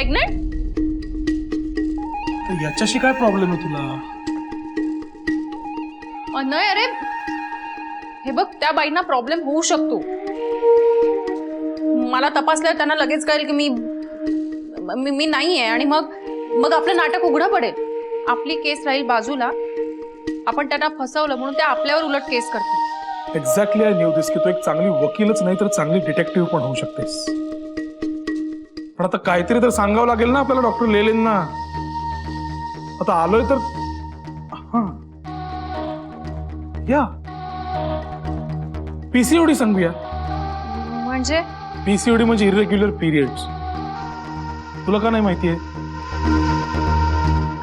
Pregnant? याच्याशी काय problem आहे तुला? नाही अरे, हे बघ, त्या बाईंना प्रॉब्लेम होऊ शकतो. मला तपासल्यावर त्यांना लगेच कळेल की मी नाहीये आणि मग आपलं नाटक उघडं पडेल. आपली केस राहील बाजूला. आपण त्यांना फसवलं म्हणून ते आपल्यावर उलट केस करतील. एक्झॅक्टली, आय न्यू दिस की तू एक चांगली वकीलच नाही तर चांगली डिटेक्टिव्ह पण होऊ शकतेस. पण आता काहीतरी तर सांगावं लागेल ना आपल्याला डॉक्टर लेलेंना. आता आलोय तर या पीसीओडी सांगूया. म्हणजे पीसीओडी म्हणजे इरेग्युलर पिरियड्स. तुला का नाही माहितीये?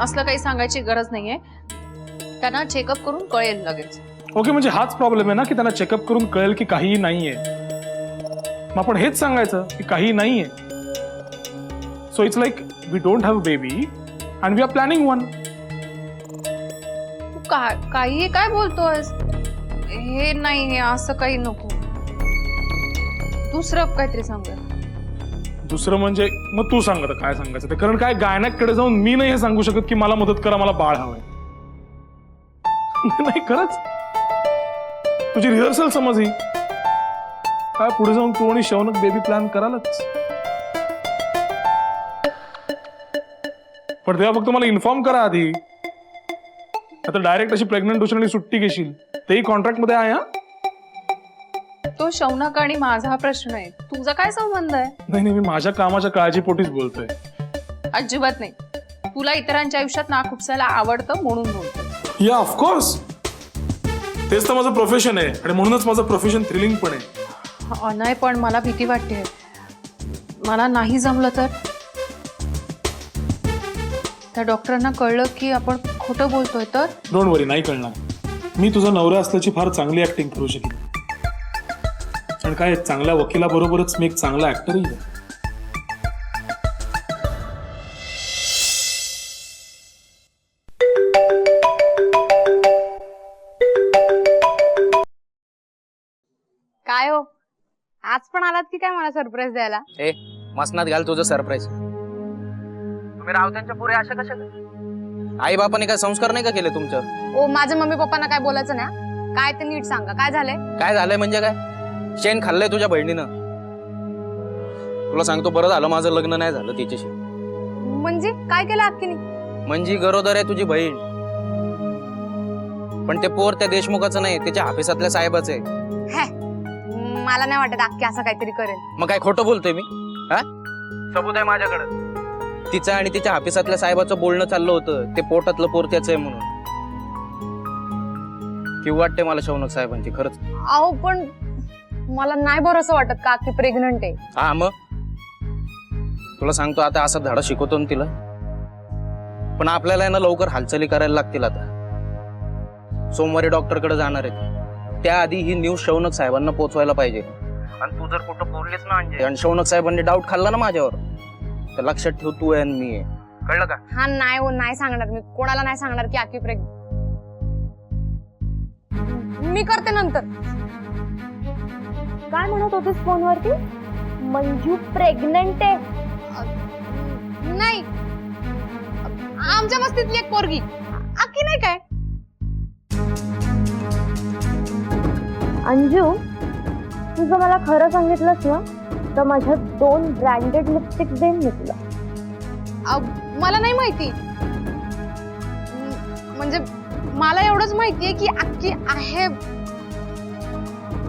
असलं काही सांगायची गरज नाहीये. त्यांना चेकअप करून कळेल लगेच. ओके, म्हणजे हाच प्रॉब्लेम आहे ना की त्यांना चेकअप करून कळेल की काही नाहीये. मग आपण हेच सांगायचं की काही नाहीये. So it's like we don't have a baby and we are planning one. काही काय बोलतोयस? हे नाही, असं काही नको. दुसरं काहीतरी सांगूया. दुसरं म्हणजे मग तू सांग आता काय सांगायचं ते. कारण काय गायनाकडे जाऊन मी नाही हे सांगू शकत की मला मदत करा, मला बाळ हवंय. नाही खरंच, तुझी रिहर्सल समज ही. काय पुढे जाऊन तू आणि शौनक बेबी प्लॅन करालच. पण तेव्हा फक्त मला इन्फॉर्म करा आधी. आता डायरेक्ट अशी प्रेग्नंट होशील आणि सुट्टी घेशील तेही कॉन्ट्रॅक्ट मध्ये आहे. तो शौनक आणि माझा प्रश्न आहे, तुझा काय संबंध आहे? नाही, मी माझ्या कामाच्या काळजीपोटीच बोलतोय. अजिबात नाही. तुला इतरांच्या आयुष्यात नाक उपसायला आवडतं म्हणून बोलतो. या ऑफकोर्स, तेच तर माझं प्रोफेशन आहे आणि म्हणूनच माझं प्रोफेशन थ्रिलिंग पण आहे. नाही, पण मला भीती वाटते. मला नाही जमलं तर त्या डॉक्टरांना कळलं की आपण खोटं बोलतोय तर? डोंट वरी, नाही कळणार. मी तुझा नवरा असल्याची फार चांगली ऍक्टिंग करू शकेन. आणि काय, चांगल्या वकिलाबरोबरच मी एक चांगला ऍक्टरही आहे. काय हो, आज पण आलात की काय मला सरप्राईज द्यायला? ए, मसनात घाल तुझं सरप्राईज. तुम्ही रावत्यांच्या पुढे अशा कशा? आई बापाने काय संस्कार नाही का केले तुमच्यावर? ओ, माझ्या मम्मी पप्पांना काय बोलायचं ना? काय ते नीट सांगा, काय झालंय? काय झालंय म्हणजे काय? शेण खाल्लंय तुझ्या बहिणीनं. तुला सांगतो, बरं झालं माझं लग्न नाही झालं तिच्याशी. म्हणजे काय केलं अक्कीने? म्हणजे गरोदर आहे तुझी बहीण, पण ते पोर त्या देशमुखाचं नाही, त्याच्या ऑफिसातल्या साहेबाचं आहे. मला नाही वाटत अक्की असं काहीतरी करेल. मग काय खोटं बोलतोय मी? हा, सबूत आहे माझ्याकडे. तिचं आणि तिच्या ऑफिसातल्या साहेबाचं बोलणं चाललं होतं, ते पोटातलं पोर त्याचं आहे म्हणून. किंवा वाटते मला शौनक साहेबांची खरंच. अहो, पण मला नाही भरोसा वाटत का अक्की प्रेग्नंट आहे. हा, मग तुला सांगतो, आता असा धडा शिकवतो ना तिला. पण आपल्याला आहे ना लवकर हालचाली करायला लागतील. आता सोमवारी डॉक्टरकडे जाणार आहे. त्याआधी ही न्यूज शौनक साहेबांना पोहोचवायला पाहिजे. आणि तू जर कुठं बोललीस ना अंजे आणि शौनक साहेबांनी डाऊट खाल्ला ना माझ्यावर, तर लक्षात ठेव, तू आहे आणि मी आहे. कळलं का? हा, नाही हो, नाही सांगणार मी. कोणाला नाही सांगणार की अक्की मी करते नंतर. काय म्हणत होतीस फोनवरती? मंजू प्रेग्नंट आहे? नाही, आमच्या वस्तीतली एक पोरगी. अक्की नाही काय? अंजू, तुझं मला खरं सांगितलंस ना तर माझ्या 2 ब्रँडेड लिपस्टिक देईन मी तुला. मला नाही माहिती. म्हणजे मला एवढंच माहितीये की अक्की आहे.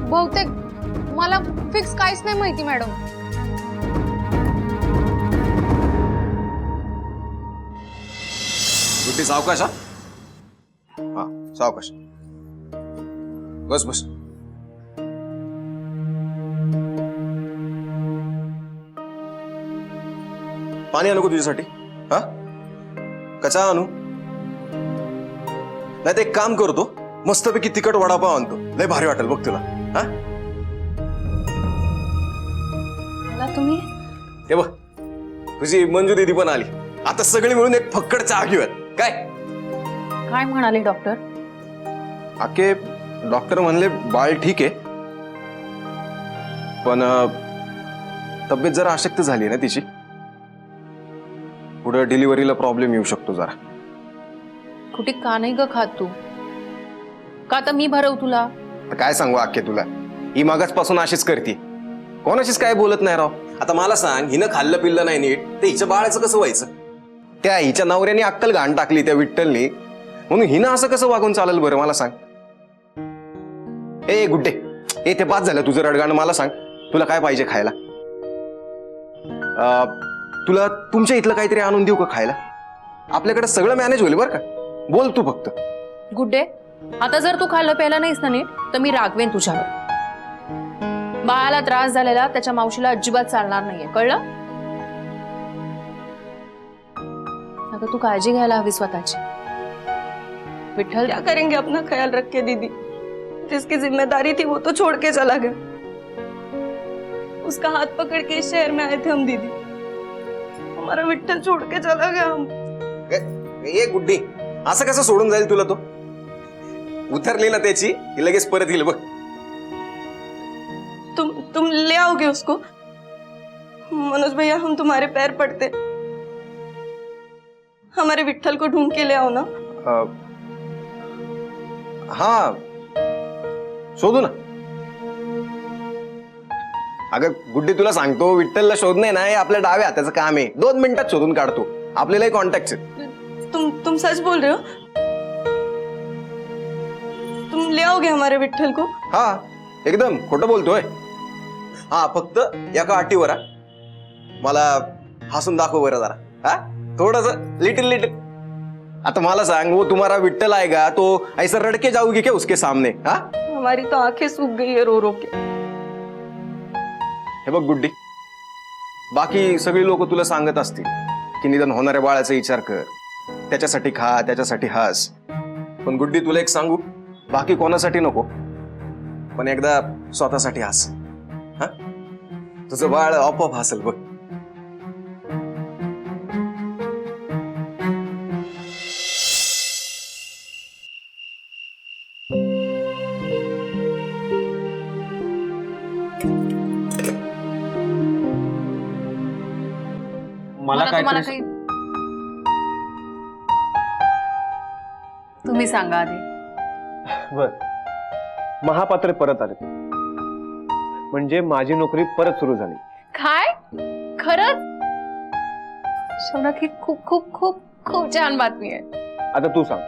बहुतेक मला फिक्स काहीच नाही माहिती मॅडम. गुड्डी, सावकाश. हा, सावकाश. बस बस. पाणी आणू का तुझ्यासाठी? हा, कचा आणू? नाही तर एक काम करतो, मस्तपैकी तिखट वडापाव आणतो, लय भारी वाटेल बघ तुला. हा, तुम्ही हे बघ, तुझी मंजू दीदी पण आली. आता सगळी मिळून एक फक्कड चहा घेऊयात. काय काय म्हणाले डॉक्टर? आके डॉक्टर म्हणले बाळ ठीक आहे, पण तब्येत जरा अशक्त झाली ना तिची. पुढे डिलिव्हरीला प्रॉब्लेम येऊ शकतो जरा. कुठे का नाही ग खात तू? का आता मी भरव तुला? तर काय सांगू अख्खे तुला, ही मागासपासून अशीच करते, कोणाशीच काय बोलत नाही राव. आता मला सांग, हिनं खाल्लं पिल्लं नाही नीट तर हिच्या बाळाचं कसं व्हायचं? त्या हिच्या नवऱ्याने अक्कल घाण टाकली त्या विठ्ठलनी, म्हणून हिनं असं कसं वागून चालेल बरं मला सांग. ए गुड्डे, ए ते पास झालं तुझं रडगाणं. मला सांग तुला काय पाहिजे खायला? तुला तुमच्या इथलं काहीतरी आणून देऊ का खायला? आपल्याकडे सगळं मॅनेज होईल बरं का, बोल तू फक्त. गुड्डे, आता जर तू खाल्लं प्यायला नाहीस ना नीट तर मी रागवेन तुझ्यावर. बाळाला त्रास झालेला त्याच्या मावशीला अजिबात चालणार नाहीये, कळलं? अगं तू काळजी घ्यायला हवी स्वतःची. विठ्ठल क्या करेंगे अपना ख्याल रख के दीदी, जिसकी जिम्मेदारी थी वो तो छोड़ के चला गया. उसका हाथ पकड़ के इस शहर में आए थे हम दीदी, हमारा विठ्ठल छोड़ के चला गया. हम ए गुड्डी, असं कसं सोडून जाईल तुला? तो उतरली ना त्याची, ती लगेच परत येईल बघ. तुम ले आओगे उसको? मनोज भैया हम तुम्हारे पैर पड़ते, हमारे विठ्ठल को ढूंढ के ले आओ ना. हा शोधू ना. अगं गुड्डी तुला सांगतो, विठ्ठलला शोधणे ना हे आपल्या डाव्या हाताचं काम आहे. 2 मिनिटात शोधून काढतो, आपल्यालाही कॉन्टॅक्ट आहे. तुम सच बोल रहे हो? तुम ले आओगे हमारे विठ्ठल को? हा एकदम खोटं बोलतोय. हा फक्त एका अटीवर, मला हसून दाखव बरं जरा. हा थोडस लिटिल. आता मला सांग, वो तुम्हारा विठ्ठल आएगा तो ऐसा रड़के जाओगी क्या उसके सामने? हा हमारी तो आंखें सूख गई है रो रो के. हे बघ गुड्डी, बाकी सगळी लोक तुला सांगत असतील की निदान होणाऱ्या बाळाचा विचार कर, त्याच्यासाठी खा, त्याच्यासाठी हस. पण गुड्डी तुला एक सांगू, बाकी कोणासाठी नको, पण एकदा स्वतःसाठी हस. हा तुझं बाळ आपोआप हसेल बघ. मला तुम्हाला काय काही तुम्ही सांगा आधी. बर, महापात्र परत आले, म्हणजे माझी नोकरी परत सुरू झाली. काय? खरंच? शौनक, ही खूप खूप खूप खूप छान बातमी आहे. आता तू सांग.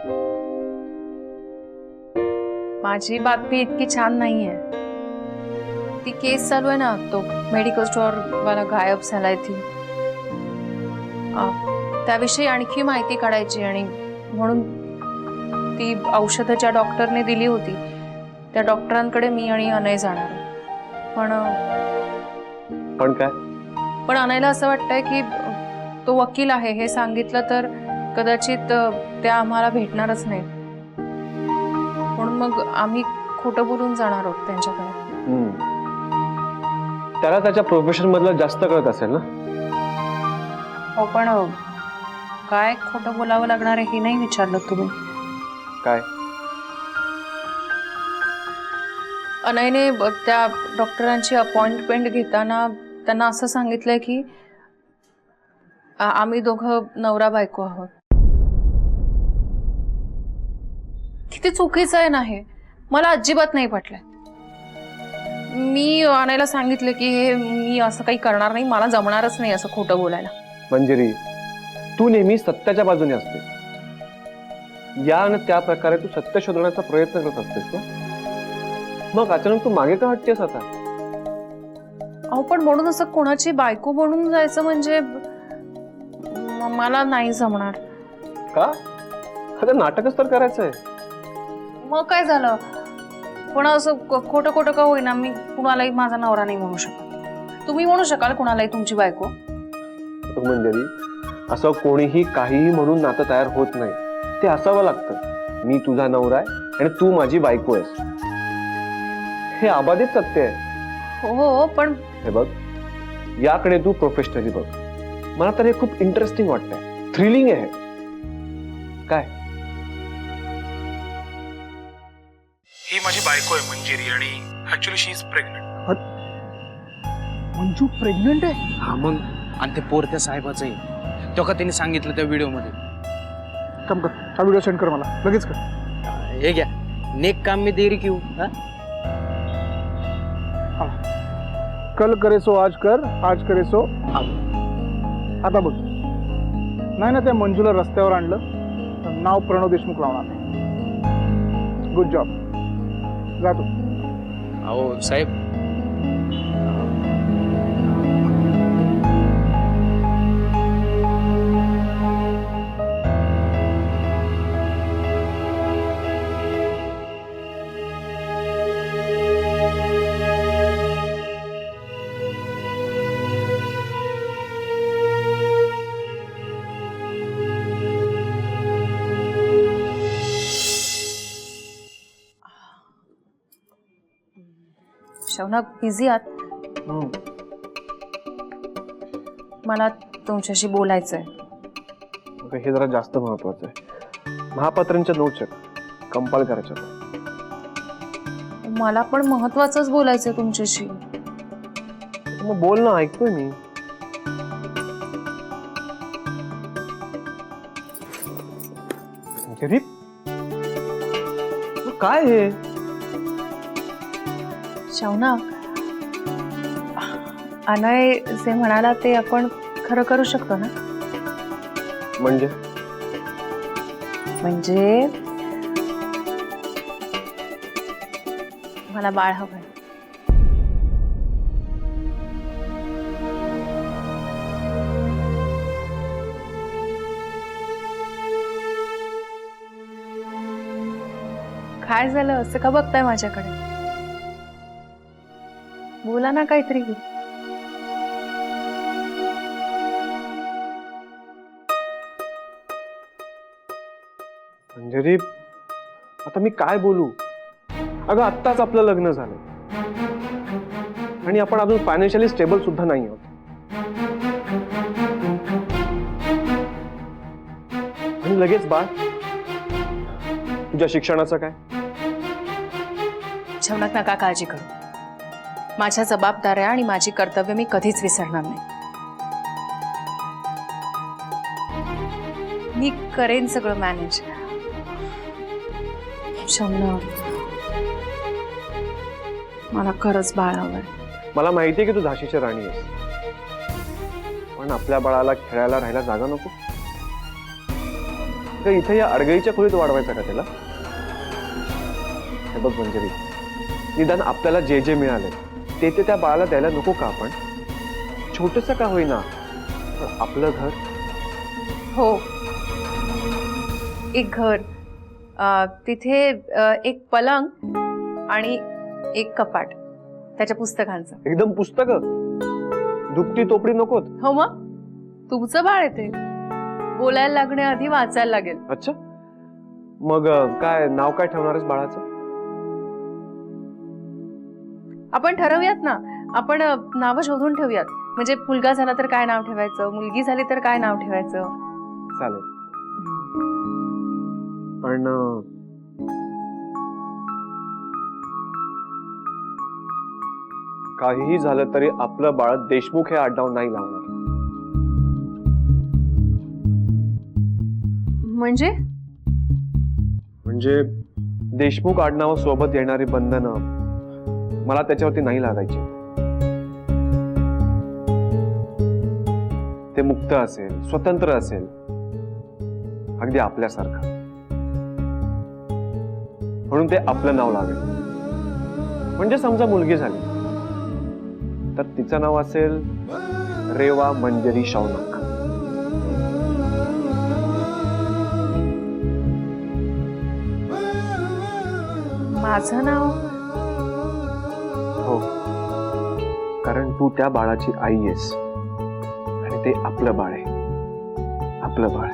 माझी बातमी इतकी छान नाहीये. ती केस चालू आहे ना, तो मेडिकल स्टोअर वाला गायब झालाय, ती त्याविषयी आणखी माहिती काढायची, आणि म्हणून ती औषधं ज्या डॉक्टरने दिली होती त्या डॉक्टरांकडे मी आणि अनय जाणार. पण काय? पण अनयला असं वाटतंय की तो वकील आहे हे सांगितलं तर कदाचित ते आम्हाला भेटणारच नाही, म्हणून मग आम्ही खोटं बोलून जाणार आहोत त्यांच्याकडे. त्याला त्याच्या प्रोफेशन मधलं जास्त कळत असेल ना. हो, पण काय खोटं बोलावं लागणार आहे हे नाही विचारलं तुम्ही. काय? अनयने त्या डॉक्टरांची अपॉइंटमेंट घेताना त्यांना असं सांगितलंय की आम्ही दोघं नवरा बायको आहोत. किती चुकीचं आहे ना हे, मला अजिबात नाही पटलंय. मी अनयला सांगितलं की हे मी असं काही करणार नाही, मला जमणारच नाही असं खोटं बोलायला. मंजिरी, तू नेहमी सत्याच्या बाजूने असतेस. या आणि त्या प्रकारे तू सत्य शोधण्याचा प्रयत्न करत असतेस ना, मग अचानक तू मागे का हटतेस आता? अहो, पण म्हणून असं कोणाची बायको बनून जायचं म्हणजे मला नाही जमणार. का? आता नाटकच तर करायचंय. मग काय झालं, पण असं खोटं खोटं का होईना, मी कुणालाही माझा नवरा नाही म्हणू शकत. तुम्ही म्हणू शकाल कुणालाही तुमची बायको? मंजिरी, असं कोणीही काहीही म्हणून नातं तयार होत नाही, ते असावं लागतं. मी तुझा नवरा आहे आणि तू माझी बायको आहेस, हे अबाधित सत्य आहे. हो, पण हे बघ, याकडे तू प्रोफेशनली बघ. मला तर हे खूप इंटरेस्टिंग वाटतंय, थ्रिलिंग आहे. काय? ही माझी बायको आहे मंजिरी, आणि actually she is pregnant. Manju pregnant आहे? हा मग, आणि ते पोर त्या साहेबाचं आहे. तो का तिने सांगितलं त्या व्हिडिओ मध्ये. काम कर, हा व्हिडिओ सेंड कर मला लगेच कर. हे घ्या, नेक काम में देरी क्यों? हा? कल करे सो आज कर, आज करे सो आता बघ. नाही ना त्या मंजूला रस्त्यावर आणलं, नाव प्रणव देशमुख लावणार. गुड जॉब, जातो. अहो साहेब, शौनक बिझी आहात? मला तुमच्याशी बोलायचंय. हे जरा जास्त महत्वाचं आहे. महापात्रांच्या नोट्स कंपाईल करायच्या. मला पण महत्वाचंच बोलायचंय तुमच्याशी. मग बोल ना, ऐकतोय मी. काय हे? शौनक, अनय जे म्हणाला ते आपण खरं करू शकतो ना? म्हणजे म्हणजे मला बाळ हवंय. काय झालं, असं का बघताय माझ्याकडे? बोला ना काहीतरी. अंजली, आता मी काय बोलू? अगं आत्ताच आपलं लग्न झालं आणि आपण अजून फायनान्शियली स्टेबल सुद्धा नाही आहोत. आणि लगेच बाळ. तुझ्या शिक्षणाचं काय? शौनक, नका काळजी करू. माझ्या जबाबदाऱ्या आणि माझी कर्तव्य मी कधीच विसरणार नाही. मी करेन सगळं मॅनेज. शौनक, मला खरंच बाळ हवंय. मला माहितीये की तू झाशीची राणी आहेस, पण आपल्या बाळाला खेळायला राहायला जागा नको का? इथे या अडगळीच्या खोलीत वाढवायचं का त्याला? हे बघ मंजरी, निदान आपल्याला जे जे मिळाले ते त्या बाळाला द्यायला नको का? आपण छोटंसं का होईना, पण आपलं घर. हो, एक घर, तिथे एक पलंग आणि एक कपाट त्याच्या पुस्तकांचं. एकदम पुस्तकं, दुपटी तोपडी नकोत. हो, मग तुमचं बाळ येते, बोलायला लागण्याआधी वाचायला लागेल. अच्छा, मग काय नाव काय ठेवणार आहेस बाळाचं? आपण ठरवूयात ना. आपण नावं शोधून ठेवूयात. म्हणजे मुलगा झाला तर काय नाव ठेवायचं, मुलगी झाली तर काय नाव ठेवायचं. चालेल, पण काहीही झालं तरी आपलं बाळ देशमुख हे आडनाव नाही लावणार. म्हणजे देशमुख आडनावासोबत येणारी बंधनं मला त्याच्यावरती नाही लागायची. ते मुक्त असेल, स्वतंत्र असेल, अगदी आपल्यासारखं. म्हणून ते आपलं नाव लावेल. म्हणजे समजा मुलगी झाली तर तिचं नाव असेल रेवा मंजरी शौनक. माझं नाव? हो, कारण तू त्या बाळाची आई आहेस आणि ते आपलं बाळ आहे. आपलं बाळ.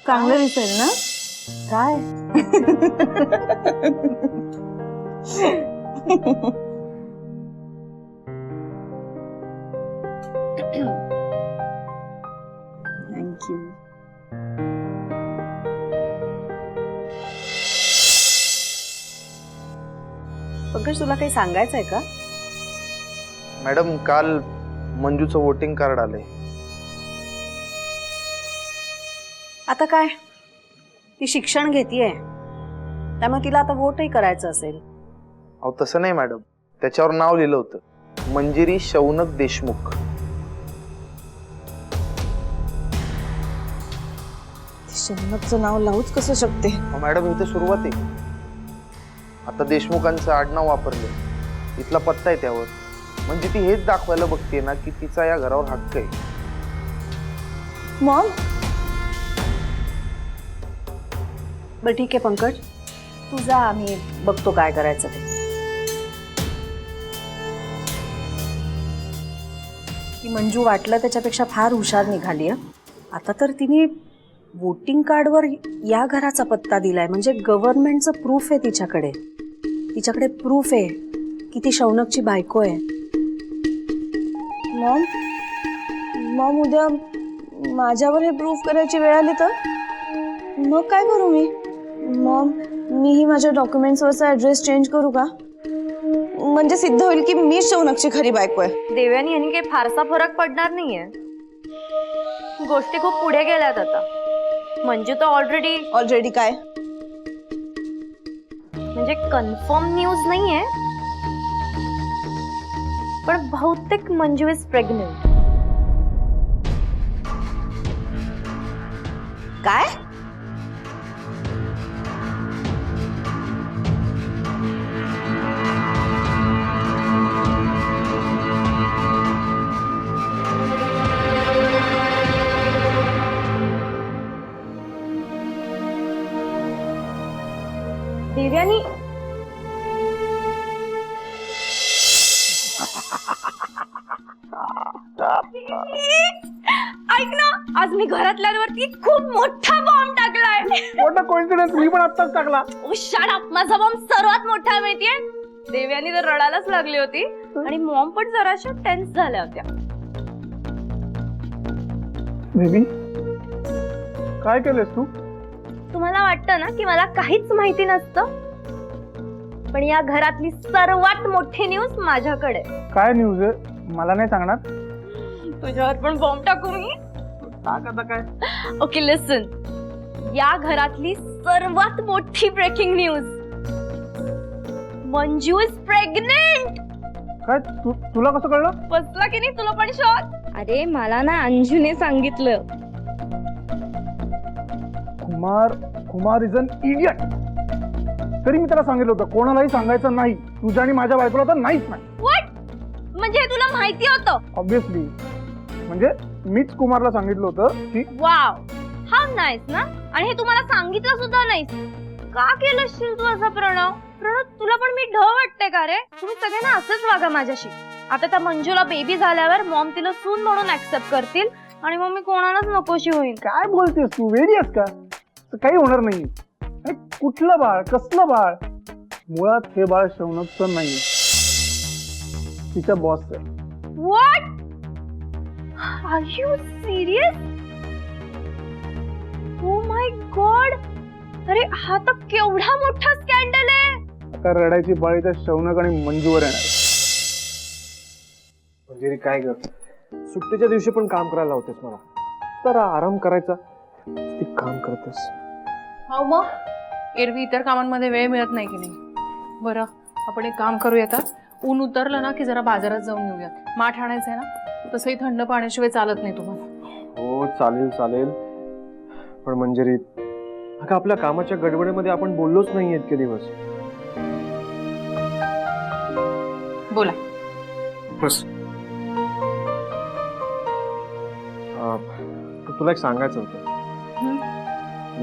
चांगलं दिसेल ना? काय? थँक्यू. पंकज तुला काही सांगायचंय का? मॅडम काल मंजूचं वोटिंग कार्ड आलंय. आता काय, ती शिक्षण घेतीये त्यामुळे तिला आता वोटही करायचं असेल. अहो तसं नाही मॅडम, त्याच्यावर नाव लिहिलं होतं मंजिरी शौनक देशमुख. शौनकचं नाव लावूच कसं शकते? मॅडम इथे सुरुवात आहे. आता देशमुखांचं आडनाव वापरलं, इथला पत्ता आहे त्यावर. म्हणजे ती हेच दाखवायला बघते ना की तिचा या घरावर हक्क आहे. मॉम, बरं ठीक आहे पंकज, तू जा, आम्ही बघतो काय करायचं ते. ती मंजू वाटलं त्याच्यापेक्षा फार हुशार निघाली आहे. आता तर तिने वोटिंग कार्डवर या घराचा पत्ता दिलाय, म्हणजे गव्हर्नमेंटचं प्रूफ आहे तिच्याकडे. तिच्याकडे प्रूफ आहे की ती शौनकची बायको आहे. मॉम, मॉम उद्या माझ्यावर हे प्रूफ करायची वेळ आली तर मग काय करू मी? मॉम, मीही माझ्या डॉक्युमेंट्सवरचा ॲड्रेस चेंज करू का? म्हणजे सिद्ध होईल की मी शौनकची खरी बायको आहे. देवयानी यांनी काही फारसा फरक पडणार नाहीये. गोष्टी खूप पुढे गेल्यात आता. मंजू तर ऑलरेडी काय? म्हणजे कन्फर्म न्यूज नाहीये, पण बहुतेक मंजू इज प्रेग्नेंट. काय? देवयानी, ऐक ना, आज मी घरातल्यांवरती खूप मोठा बॉम्ब टाकलाय. मोठा कोइन्सिडन्स, मी पण आत्ताच टाकला. ओ शट अप, माझा बॉम्ब सर्वात मोठा आहे माहितीये. देवयानी तर रडायलाच लागली होती आणि मॉम पण जराशा टेन्स झाल्या होत्या. बेबी, काय केलंस तू? तुम्हाला वाटतं ना की मला काहीच माहिती नसतं, पण या घरातली सर्वात मोठी न्यूज माझ्याकडे. काय न्यूज आहे? मला नाही सांगणार? तुझ्यावर पण बॉम्ब टाकू मी? टाक आता काय. ओके लिसन, या घरातली सर्वात मोठी breaking news, Manju is pregnant. काय तुला कसं कळलं? बसला की नाही तुला पण शॉक? अरे मला ना अंजूने सांगितलं. Kumar is an idiot. तरी मी त्याला सांगितलं होतं कोणालाही सांगायचं नाही. तुझ्या आणि माझ्या बायकोला तर नाहीच नाही. व्हॉट? म्हणजे हे तुला माहिती होतं? ऑब्विसली, म्हणजे मीच कुमारला सांगितलं होतं की वाव, हाऊ नाईस ना. आणि हे तुम्हाला सांगितलं सुद्धा नाहीस. का केलं असशील तू असं प्रणव? तुला पण मी ढ वाटते का रे? तुम्ही सगळ्यांना असंच वागा माझ्याशी. आता त्या मंजूला बेबी झाल्यावर मॉम तिला सून म्हणून ऍक्सेप्ट करतील आणि मग मी कोणालाच नकोशी होईल. काय बोलतेस तू? वेडी आहेस का? काही होणार नाही. कुठलं बाळ, कसलं बाळ? मुळात हे बाळ शौनकचं नाही, तिच्या बॉसचं. What? Are you serious? Oh my god, अरे हा तर केवढा मोठा स्कॅन्डल आहे. आता रडायची बाळी त्या शौनक आणि मंजूवर येणार. म्हणजे काय ग, सुट्टीच्या दिवशी पण काम करायला लावतेस मला, तर आराम करायचा ती काम करतेस. हो मग, एरवी इतर कामांमध्ये वेळ मिळत नाही की नाही. बरं, आपण एक काम करूया. आता ऊन उतरलं ना की जरा बाजारात जाऊन येऊयात. माठ आणायचंय ना, तसंही थंड पाण्याशिवाय चालत नाही तुम्हाला. हो चालेल चालेल, पण मंजिरी अगं आपल्या कामाच्या गडबडीमध्ये आपण बोललोच नाही इतके दिवस. बोला. बस तुला एक सांगायचं होतं.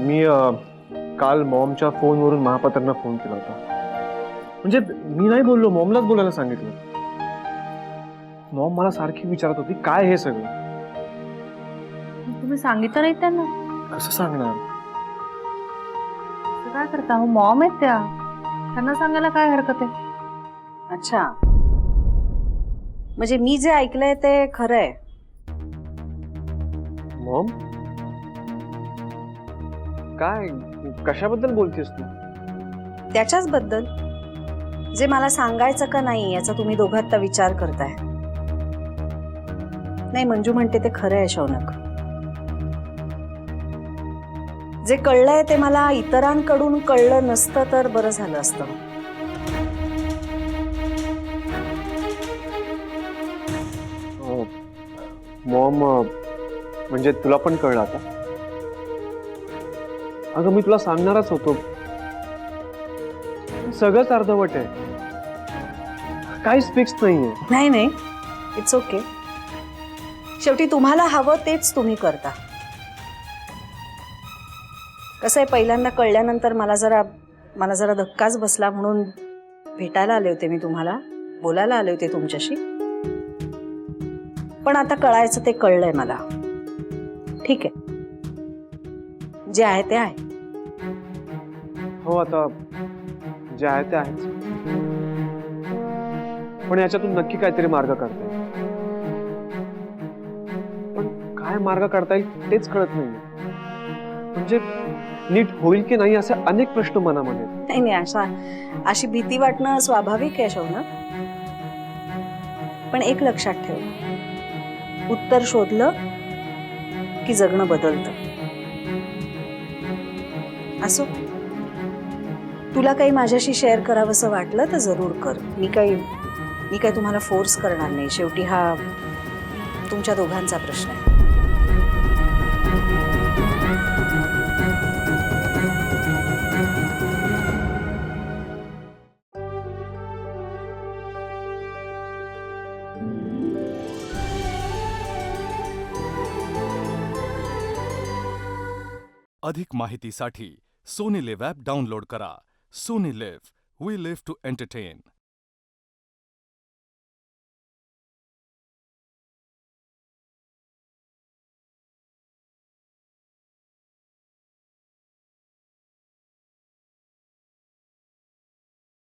मी काल मॉमच्या फोनवरून महापात्रांना फोन केला होता. म्हणजे मी नाही बोललो, मॉमलाच बोलायला सांगितलं. मॉम मला सारखी विचारत होती काय हे सगळं. तुम्ही सांगितलं नाही त्यांना? कसं सांगणार? काय करता हो, मॉम आहेत त्या, त्यांना सांगायला काय हरकत आहे. अच्छा, म्हणजे मी जे ऐकलंय ते खरं आहे. मॉम काय, कशाबद्दल बोलतेस तू? त्याच्याच बद्दल. जे मला सांगायचं का नाही याचा तुम्ही दोघं आता विचार करताय. नाही, मंजू म्हणते ते खरं आहे शौनक. जे कळलंय ते मला इतरांकडून कळलं नसतं तर बरं झालं असतं. मॉम, म्हणजे तुला पण कळलं आता? अगं मी तुला सांगणारच होतो, सगळंच अर्धवट आहे, काहीच फिक्स नाहीये. नाही नाही, इट्स ओके. शेवटी तुम्हाला हवं तेच तुम्ही करता. कसं आहे, पहिल्यांदा कळल्यानंतर मला जरा धक्काच बसला, म्हणून भेटायला आले होते मी तुम्हाला, बोलायला आले होते तुमच्याशी. पण आता कळायचं ते कळलंय मला. ठीक आहे, जे आहे ते आहे. हो, आता जे आहे ते आहेच, पण याच्यातून नक्की काहीतरी मार्ग काढता येईल. पण काय मार्ग काढता येईल तेच कळत नाही. म्हणजे नीट होईल की नाही असे अनेक प्रश्न मनामध्ये. नाही नाही, अशी भीती वाटणं स्वाभाविक आहे शौनक. पण एक लक्षात ठेव, उत्तर शोधलं की जगणं बदलतं. असो, तुला काही माझ्याशी शेअर करावंसं वाटलं तर जरूर कर. मी काही तुम्हाला फोर्स करणार नाही. शेवटी हा तुमच्या दोघांचा प्रश्न आहे. अधिक माहितीसाठी सोनी लिव्ह ॲप डाउनलोड करा. Sony LIV, we live to entertain.